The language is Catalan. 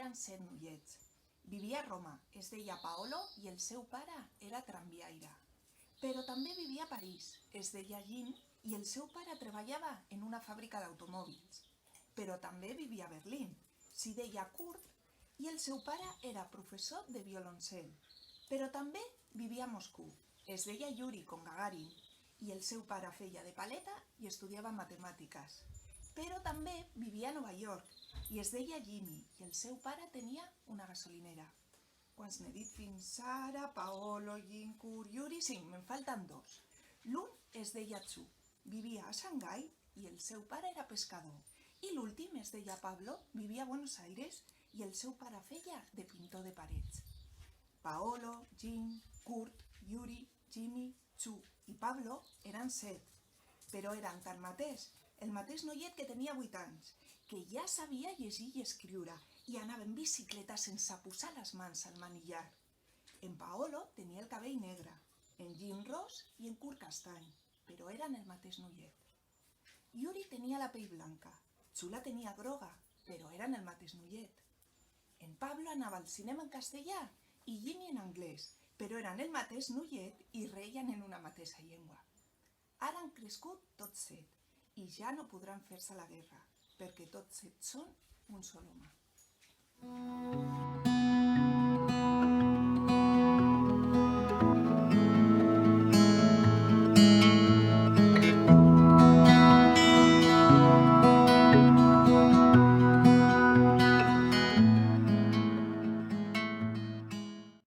eren 7 noiets. Vivia a Roma, es deia Paolo i el seu pare era tramviaire. Però també vivia a París, es deia Jean i el seu pare treballava en una fàbrica d'automòbils. Però també vivia a Berlín, s'hi deia Kurt i el seu pare era professor de violoncel. Però també vivia a Moscou, es deia Yuri com Gagarin i el seu pare feia de paleta i estudiava matemàtiques. Però també vivia a Nova York i es deia Jimmy i el seu pare tenia una gasolinera. Quants n'he dit fins ara? Paolo, Jim, Kurt, Yuri... Sí, me'n falten 2. L'un es deia Chu, vivia a Xangai i el seu pare era pescador. I l'últim es deia Pablo, vivia a Buenos Aires i el seu pare feia de pintor de parets. Paolo, Jim, Kurt, Yuri, Jimmy, Chu i Pablo eren 7, però eren tanmateix el mateix noiet que tenia 8 anys, que ja sabia llegir i escriure i anava en bicicleta sense posar les mans al manillar. En Paolo tenia el cabell negre, en Jim ros i en Kurt castany, però eren el mateix noiet. Yuri tenia la pell blanca, Chu la tenia groga, però eren el mateix noiet. En Pablo anava al cinema en castellà i Jimmy en anglès, però eren el mateix noiet i reien en una mateixa llengua. Ara han crescut tots 7 i ja no podran fer-se la guerra, perquè tots 7 són un sol home.